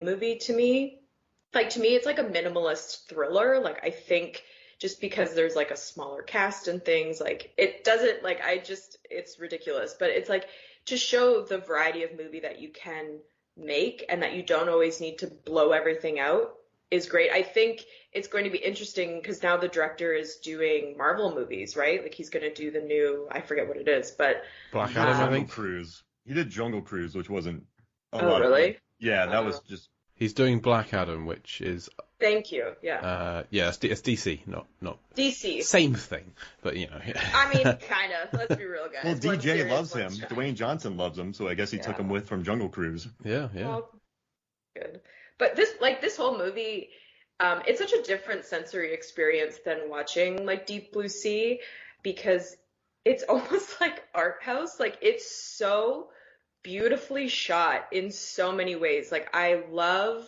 movie to me. Like to me, it's like a minimalist thriller. Like I think just because there's like a smaller cast and things, like it doesn't like I just it's ridiculous. But it's like to show the variety of movie that you can make and that you don't always need to blow everything out is great. I think it's going to be interesting because now the director is doing Marvel movies, right? Like he's going to do the new, I forget what it is, but Black He did Adam, I Jungle think. Cruise. He did Jungle Cruise, which wasn't a oh lot of like. really? Yeah, that Uh, was just. He's doing Black Adam, which is Thank you. Yeah. yeah, it's DC, not DC. same thing, but you know. I mean, kind of. Let's be real, guys. Well, One's DJ serious, loves him. one's dry. Dwayne Johnson loves him, so I guess he took Yeah. him with from Jungle Cruise. Yeah, yeah. Well, good. But this whole movie, it's such a different sensory experience than watching like Deep Blue Sea because it's almost like art house. Like it's so beautifully shot in so many ways. Like I love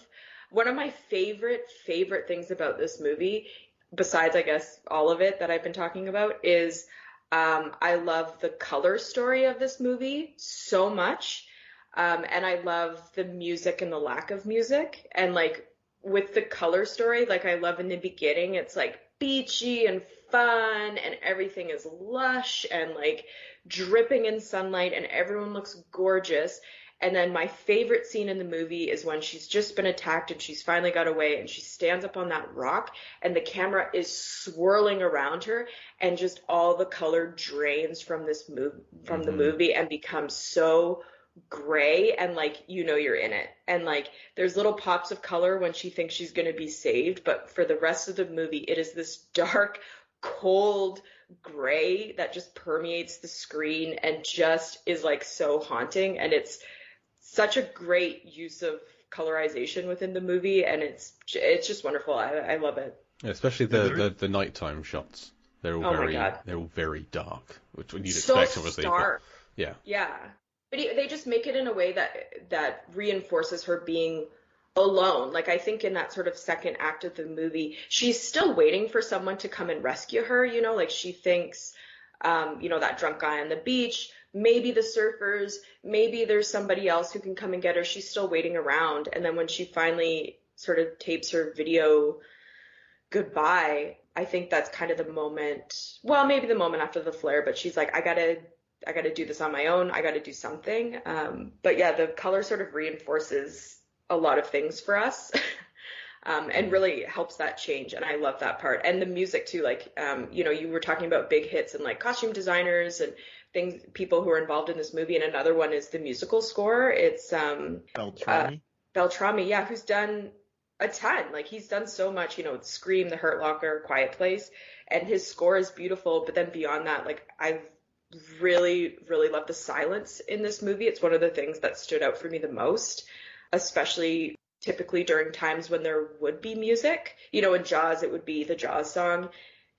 one of my favorite things about this movie, besides I guess all of it that I've been talking about, is I love the color story of this movie so much. And I love the music and the lack of music. And like with the color story, like I love in the beginning, it's like beachy and fun and everything is lush and like dripping in sunlight and everyone looks gorgeous. And then my favorite scene in the movie is when she's just been attacked and she's finally got away and she stands up on that rock and the camera is swirling around her and just all the color drains from the movie and becomes so gray and like you're in it and like there's little pops of color when she thinks she's going to be saved, but for the rest of the movie it is this dark cold gray that just permeates the screen and just is like so haunting, and it's such a great use of colorization within the movie, and it's just wonderful. I love it. Yeah, especially the nighttime shots. They're all Oh my God. they're all very dark, which you'd So expect, obviously. stark. Yeah. Yeah. But they just make it in a way that reinforces her being alone. Like I think in that sort of second act of the movie, she's still waiting for someone to come and rescue her, like she thinks, that drunk guy on the beach, maybe the surfers, maybe there's somebody else who can come and get her. She's still waiting around. And then when she finally sort of tapes her video goodbye, I think that's kind of the moment, well, maybe the moment after the flare, but she's like, I gotta do this on my own. I gotta do something. But yeah, the color sort of reinforces a lot of things for us. And really helps that change. And I love that part. And the music too, like, you were talking about big hits and like costume designers and things, people who are involved in this movie. And another one is the musical score. It's, Beltrami. Beltrami, yeah, who's done a ton. Like he's done so much, Scream, The Hurt Locker, Quiet Place, and his score is beautiful. But then beyond that, like I really, really love the silence in this movie. It's one of the things that stood out for me the most, especially typically during times when there would be music. In Jaws, it would be the Jaws song.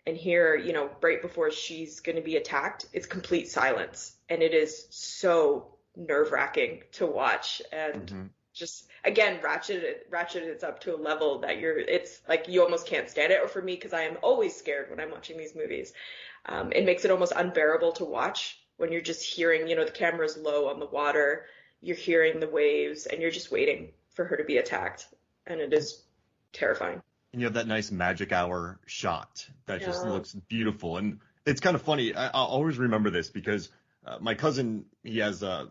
And here, right before she's going to be attacked, it's complete silence. And it is so nerve-wracking to watch. And just, again, ratchet it up to a level that it's like you almost can't stand it. Or for me, because I am always scared when I'm watching these movies. It makes it almost unbearable to watch when you're just hearing, the camera's low on the water, you're hearing the waves, and you're just waiting for her to be attacked. And it is terrifying. And you have that nice magic hour shot that just Yeah. looks beautiful. And it's kind of funny. I'll always remember this because my cousin, he has a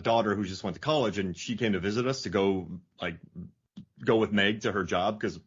daughter who just went to college, and she came to visit us to go with Meg to her job because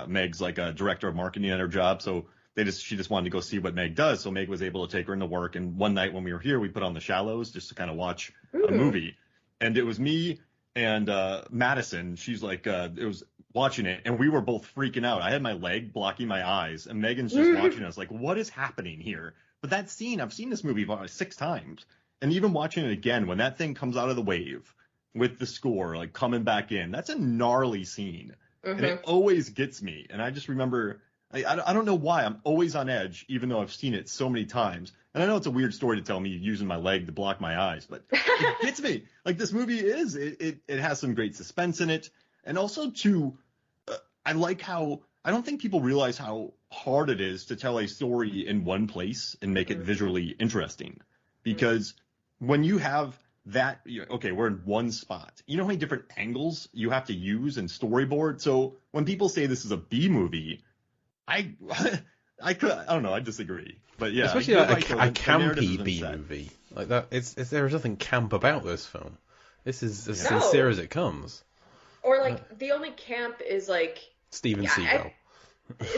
Meg's like a director of marketing at her job. So she just wanted to go see what Meg does. So Meg was able to take her into work. And one night when we were here, we put on The Shallows just to kind of watch a movie. And it was me and Madison. She's like, it was watching it, and we were both freaking out. I had my leg blocking my eyes, and Megan's just watching us like, what is happening here? But that scene, I've seen this movie about 6 times. And even watching it again, when that thing comes out of the wave with the score, like coming back in, that's a gnarly scene. And it always gets me. And I just remember, I don't know why, I'm always on edge, even though I've seen it so many times. And I know it's a weird story to tell me using my leg to block my eyes, but it gets me. Like this movie it has some great suspense in it. And also I like how, I don't think people realize how hard it is to tell a story in one place and make it visually interesting. Because when you have that, okay, we're in one spot. You know how many different angles you have to use in storyboard? So when people say this is a B movie, I don't know, I disagree. But yeah, especially like a campy B movie like that. There is nothing camp about this film. This is as sincere as it comes. Or like the only camp is like Steven Seagal.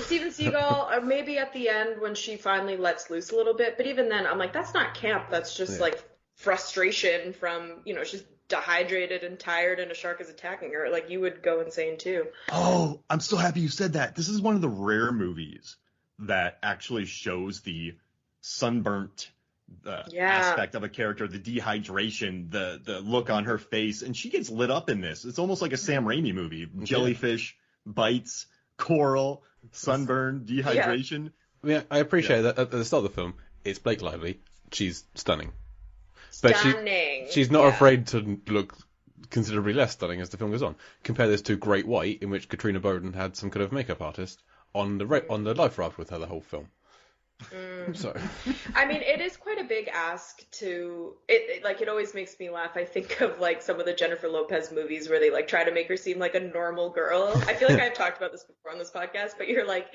Steven Seagal, or maybe at the end when she finally lets loose a little bit. But even then, I'm like, that's not camp. That's just like frustration from, she's dehydrated and tired and a shark is attacking her. Like, you would go insane too. Oh, I'm so happy you said that. This is one of the rare movies that actually shows the sunburnt aspect of a character, the dehydration, the look on her face. And she gets lit up in this. It's almost like a Sam Raimi movie. Jellyfish, bites, coral, sunburn, dehydration. Yeah, I appreciate that at the start of the film, it's Blake Lively. She's stunning. Stunning. But she's not afraid to look considerably less stunning as the film goes on. Compare this to Great White, in which Katrina Bowden had some kind of makeup artist on the life raft with her the whole film. So, I mean, it is quite a big ask to it. Like, it always makes me laugh. I think of like some of the Jennifer Lopez movies where they like try to make her seem like a normal girl. I feel like I've talked about this before on this podcast, but you're like,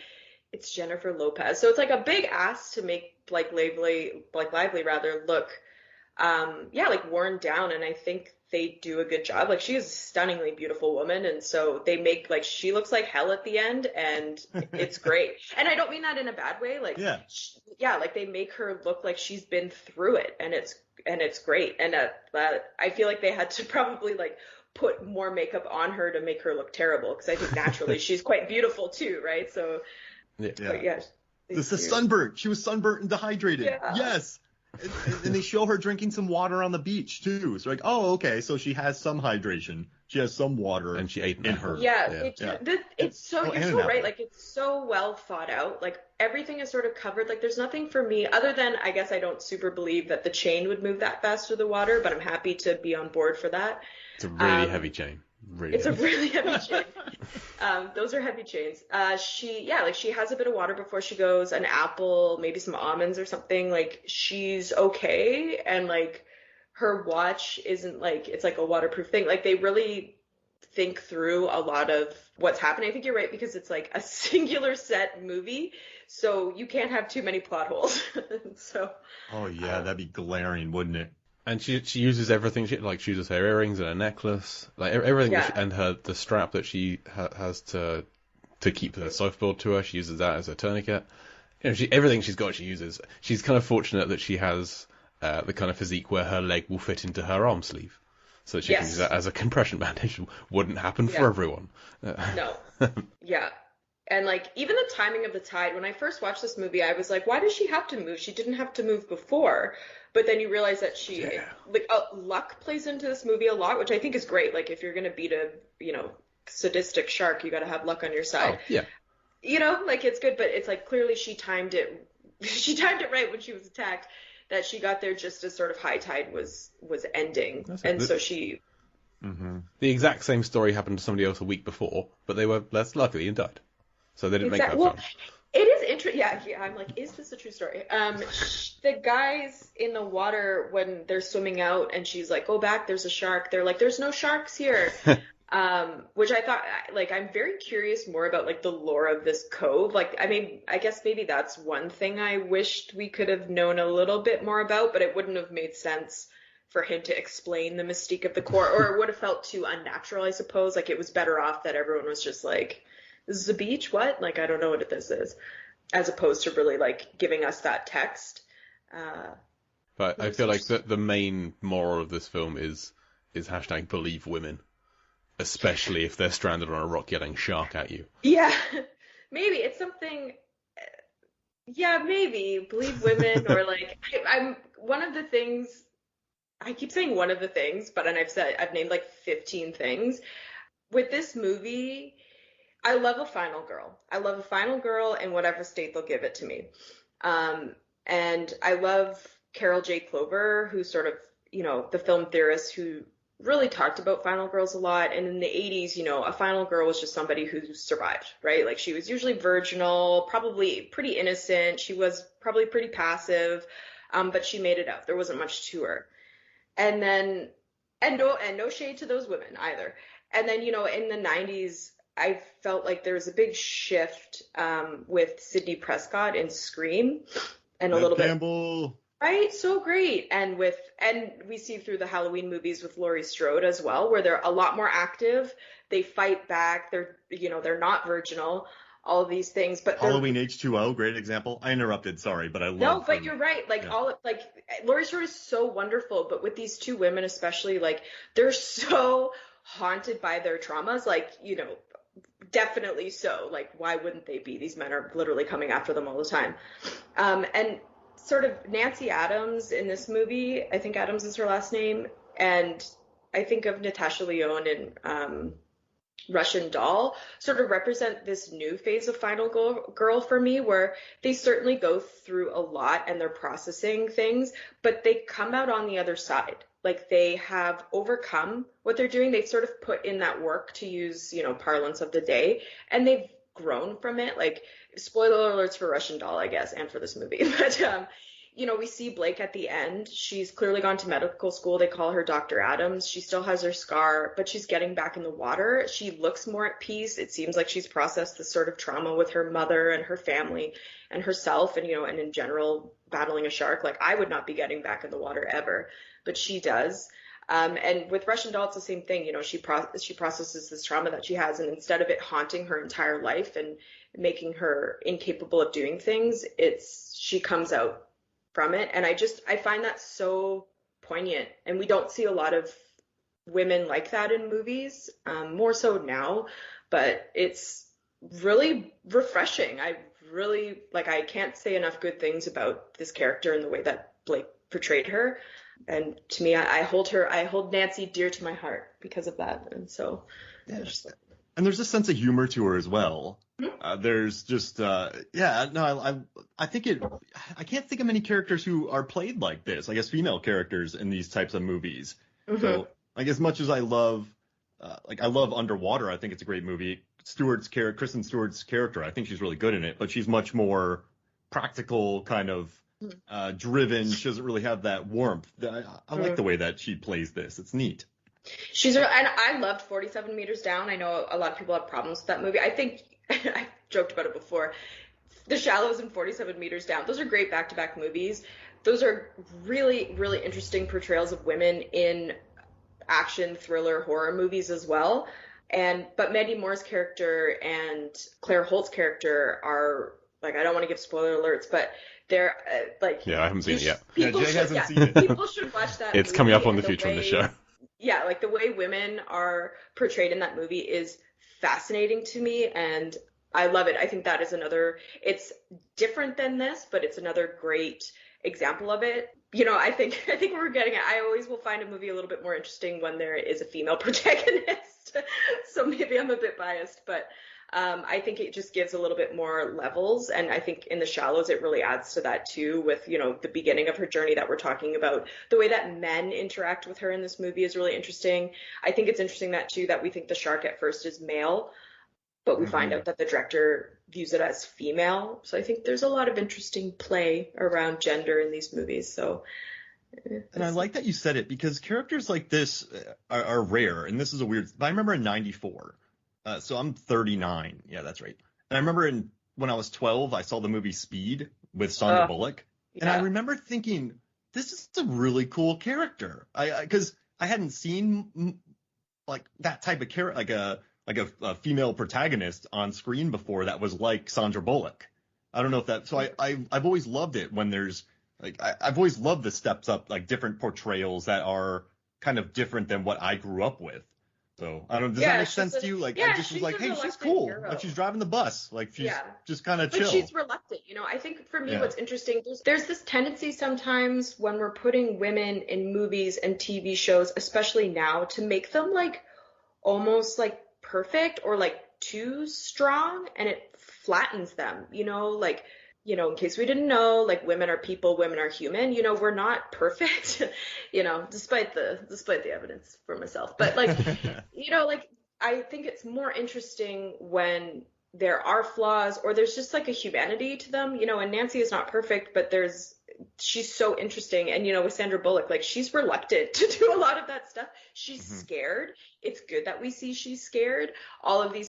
it's Jennifer Lopez, so it's like a big ask to make Blake Lively look, like worn down. And I think they do a good job. Like, she is a stunningly beautiful woman, and so they make like she looks like hell at the end, and it's great. And I don't mean that in a bad way. Like, like they make her look like she's been through it, and it's great. And I feel like they had to probably like put more makeup on her to make her look terrible, because I think naturally she's quite beautiful too, right? So, this is sunburnt. She was sunburnt and dehydrated. Yeah. Yes. And they show her drinking some water on the beach too. So like, oh, okay, so she has some hydration. She has some water, and she ate in her. It's so you're so right. Like, it's so well thought out. Like, everything is sort of covered. Like, there's nothing for me other than, I guess I don't super believe that the chain would move that fast through the water, but I'm happy to be on board for that. It's a really heavy chain. A really heavy chain. Those are heavy chains. She has a bit of water before she goes, an apple, maybe some almonds or something. Like, she's okay. And like, her watch isn't like, it's like a waterproof thing. Like, they really think through a lot of what's happening. I think you're right, because it's like a singular set movie, so you can't have too many plot holes. So. Oh yeah, that'd be glaring, wouldn't it? And she uses everything. She uses her earrings and her necklace, like everything, and the strap that she has to keep the surfboard to her. She uses that as a tourniquet. Everything she's got, she uses. She's kind of fortunate that she has the kind of physique where her leg will fit into her arm sleeve, so that she can use that as a compression bandage. Wouldn't happen for everyone. No. Yeah. And like, even the timing of the tide, when I first watched this movie, I was like, why does she have to move? She didn't have to move before. But then you realize that luck plays into this movie a lot, which I think is great. Like, if you're going to beat a, sadistic shark, you got to have luck on your side. Oh, yeah. Like, it's good, but it's like, clearly she timed it right when she was attacked, that she got there just as sort of high tide was ending. So she... Mm-hmm. The exact same story happened to somebody else a week before, but they were less lucky and died. So they didn't make that film. It is interesting. Yeah, I'm like, is this a true story? The guys in the water, when they're swimming out and she's like, go back, there's a shark. They're like, there's no sharks here. Which I thought, like, I'm very curious more about like the lore of this cove. Like, I mean, I guess maybe that's one thing I wished we could have known a little bit more about, but it wouldn't have made sense for him to explain the mystique of the core, or it would have felt too unnatural, I suppose. Like, it was better off that everyone was just like, this is a beach? What? Like, I don't know what this is. As opposed to really, like, giving us that text. But I feel like the main moral of this film is hashtag believe women. Especially if they're stranded on a rock yelling shark at you. Yeah. Maybe. It's something... Yeah, maybe. Believe women, or, like... I'm one of the things... I keep saying one of the things, but I've named, like, 15 things. With this movie... I love a final girl. I love a final girl in whatever state they'll give it to me. And I love Carol J. Clover, who's sort of, the film theorist who really talked about final girls a lot. And in the 80s, a final girl was just somebody who survived, right? Like, she was usually virginal, probably pretty innocent. She was probably pretty passive, but she made it out. There wasn't much to her. And then, and no shade to those women either. And then, in the 90s, I felt like there was a big shift with Sidney Prescott in Scream, and a little Campbell. bit, right? So great. And we see through the Halloween movies with Laurie Strode as well, where they're a lot more active. They fight back. They're not virginal. All of these things, but Halloween H2O, great example. I interrupted, sorry, but I love. No, but you're right. Laurie Strode is so wonderful, but with these two women especially, like they're so haunted by their traumas, definitely so. Like, why wouldn't they be? These men are literally coming after them all the time. And sort of Nancy Adams in this movie, I think Adams is her last name, and I think of Natasha Lyonne in Russian Doll, sort of represent this new phase of Final Girl for me, where they certainly go through a lot and they're processing things, but they come out on the other side. Like, they have overcome what they're doing. They've sort of put in that work, to use, parlance of the day, and they've grown from it. Like, spoiler alerts for Russian Doll, I guess, and for this movie. But, we see Blake at the end. She's clearly gone to medical school. They call her Dr. Adams. She still has her scar, but she's getting back in the water. She looks more at peace. It seems like she's processed this sort of trauma with her mother and her family and herself, and, and in general, battling a shark. Like, I would not be getting back in the water ever, but she does. And with Russian Doll, it's the same thing. She processes this trauma that she has, and instead of it haunting her entire life and making her incapable of doing things, she comes out from it. And I find that so poignant, and we don't see a lot of women like that in movies, more so now, but it's really refreshing. I can't say enough good things about this character and the way that Blake portrayed her. And to me, I hold Nancy dear to my heart because of that. And so, yeah. And there's a sense of humor to her as well. There's just, I think I can't think of many characters who are played like this, I guess female characters in these types of movies. Mm-hmm. So, like, as much as I love Underwater, I think it's a great movie. Kristen Stewart's character, I think she's really good in it, but she's much more practical, kind of driven. She doesn't really have that warmth. I like the way that she plays this. It's neat. And I loved 47 Meters Down. I know a lot of people have problems with that movie. I think I joked about it before. The Shallows and 47 Meters Down, those are great back-to-back movies. Those are really, really interesting portrayals of women in action, thriller, horror movies as well. But Mandy Moore's character and Claire Holt's character are, like, I don't want to give spoiler alerts, but they're yeah, I haven't seen it yet. Jay hasn't seen it. People should watch that. It's coming up on the future in the show. Yeah, like the way women are portrayed in that movie is fascinating to me, and I love it. I think that is it's different than this, but it's another great example of it. I think we're getting it. I always will find a movie a little bit more interesting when there is a female protagonist. So maybe I'm a bit biased, but I think it just gives a little bit more levels, and I think in The Shallows it really adds to that too, with the beginning of her journey that we're talking about. The way that men interact with her in this movie is really interesting. I think it's interesting that we think the shark at first is male, but we find out that the director views it as female. So I think there's a lot of interesting play around gender in these movies. So. And I like that you said it, because characters like this are rare, and this is a weird. But I remember in '94. So I'm 39. Yeah, that's right. And I remember when I was 12, I saw the movie Speed with Sandra Bullock. Yeah. And I remember thinking, this is a really cool character. Because I hadn't seen like that type of character, like a female protagonist on screen before that was like Sandra Bullock. I don't know if that. So I've always loved it when there's I've always loved the steps up, like different portrayals that are kind of different than what I grew up with. So I don't. Does that make sense to you? Like, I just was like, hey, she's cool. Hero. Like, she's driving the bus. Like, she's just kind of chill. But she's reluctant. I think for me, what's interesting, there's this tendency sometimes when we're putting women in movies and TV shows, especially now, to make them like almost like perfect or like too strong, and it flattens them. In case we didn't know, like, women are people, women are human. We're not perfect, despite the evidence for myself. But I think it's more interesting when there are flaws or there's just like a humanity to them, and Nancy is not perfect, but there's she's so interesting. And, with Sandra Bullock, like, she's reluctant to do a lot of that stuff. She's scared. It's good that we see she's scared. All of these